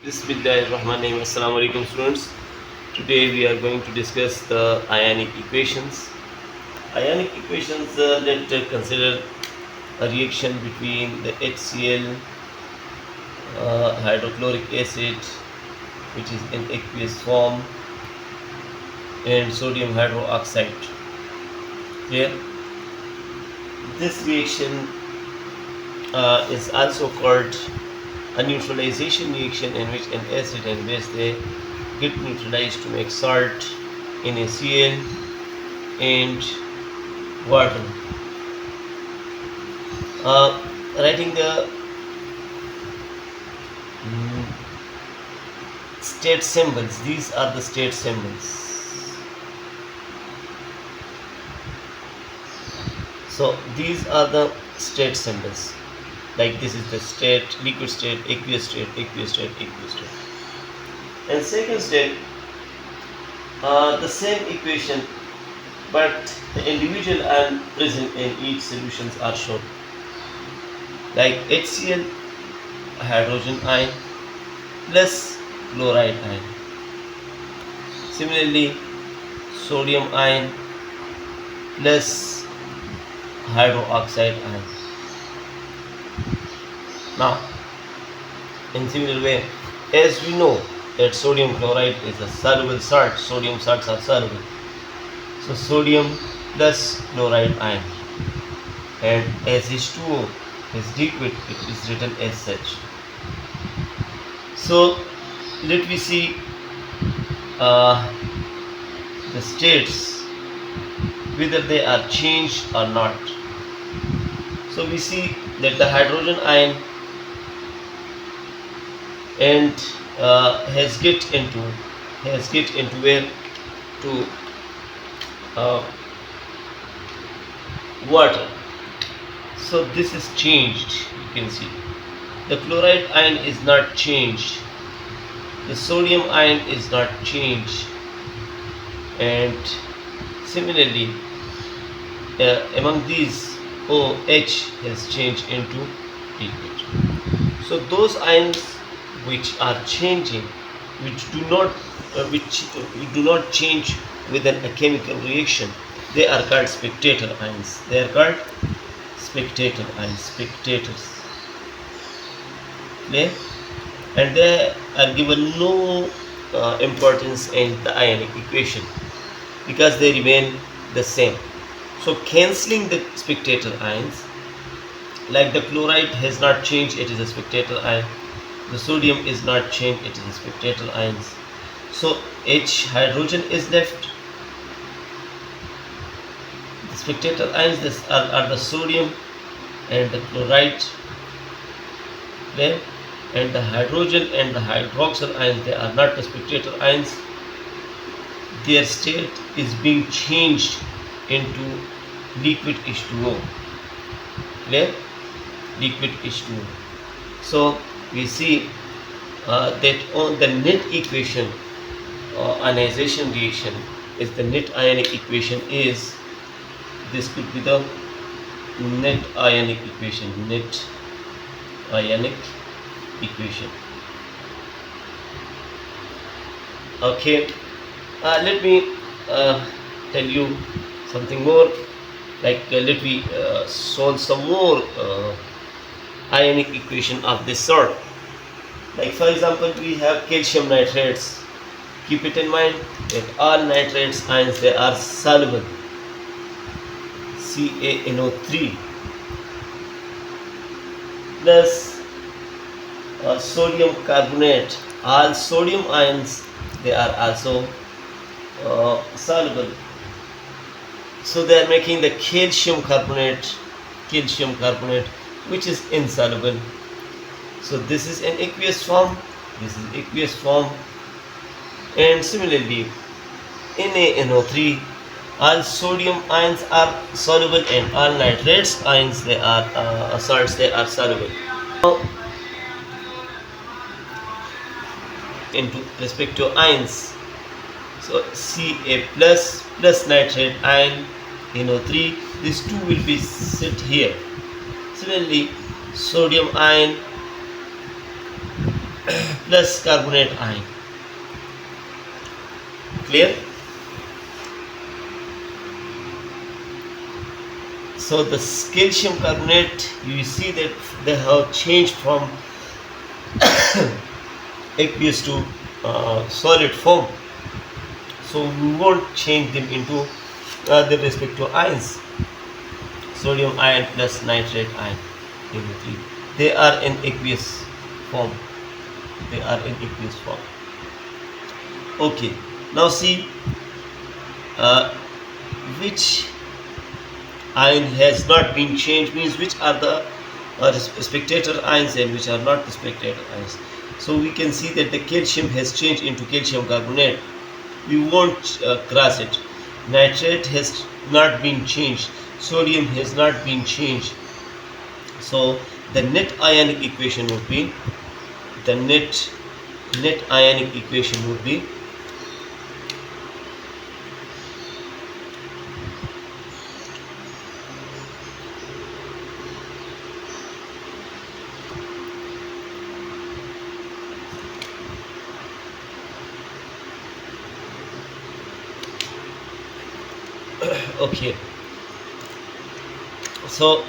Bismillahirrahmanirrahim. Assalamu alaikum students. Today we are going to discuss the ionic equations. Ionic equations, let's consider a reaction between the HCl, hydrochloric acid, which is in aqueous form, and sodium hydroxide. Here, this reaction is also called a neutralization reaction, in which an acid and base they get neutralized to make salt in NaCl and water. Writing the mm, state symbols, these are the state symbols. So these are the state symbols. Like this is the state, liquid state, aqueous state, aqueous state, aqueous state. And second state, the same equation, but the individual ion present in each solutions are shown. Like HCl, hydrogen ion plus chloride ion. Similarly, sodium ion plus hydroxide ion. Now, in similar way, as we know that sodium chloride is a soluble salt, sodium salts are soluble. So sodium plus chloride ion, and as H2O is liquid, it is written as such. So let me see the states, whether they are changed or not. So we see that the hydrogen ion and has get into where to water. So this is changed. You can see the chloride ion is not changed, the sodium ion is not changed, and similarly among these OH has changed into liquid. So those ions which are changing, which do not change within a chemical reaction, they are called spectator ions. They are called spectator ions, spectators. Okay? And they are given no importance in the ionic equation because they remain the same. So cancelling the spectator ions, like the chloride has not changed, it is a spectator ion. The sodium is not changed, it is a spectator ions. So H hydrogen is left. The spectator ions are the sodium and the chloride there, and the hydrogen and the hydroxyl ions, they are not the spectator ions. Their state is being changed into liquid H2O. Clear? Liquid H2O. So we see that on the net equation, ionization reaction is the net ionic equation is, this could be the net ionic equation, net ionic equation. Okay, let me tell you something more. Like let me solve some more ionic equation of this sort. Like for example, we have calcium nitrates. Keep it in mind that all nitrates ions, they are soluble, CaNO3, plus sodium carbonate. All sodium ions, they are also soluble. So they are making the calcium carbonate, which is insoluble. So this is an aqueous form, this is aqueous form. And similarly, NaNO3, all sodium ions are soluble, and all nitrates ions, they are salts, they are soluble. Now, into respective ions, so Ca plus nitrate ion, NO3, these two will be set here. Similarly, sodium ion plus carbonate ion. Clear? So the calcium carbonate, you see that they have changed from aqueous to solid form. So we won't change them into their respective ions. Sodium ion plus nitrate ion. They are in aqueous form. They are in aqueous form. Okay. Now see uh, which ion has not been changed, means which are the spectator ions and which are not the spectator ions. So we can see that the calcium has changed into calcium carbonate. We won't cross it. Nitrate has not been changed. Sodium has not been changed. So the net ionic equation would be the net ionic equation would be okay. So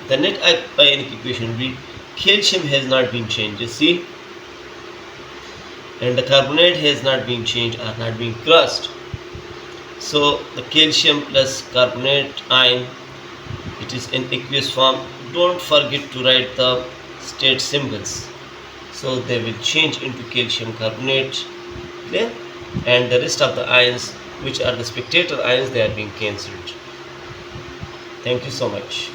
the net ionic equation will be calcium has not been changed. You see, and the carbonate has not been changed or not been crossed. So the calcium plus carbonate ion, it is in aqueous form. Don't forget to write the state symbols. So they will change into calcium carbonate. Clear? And the rest of the ions, which are the spectator ions, they are being cancelled. Thank you so much.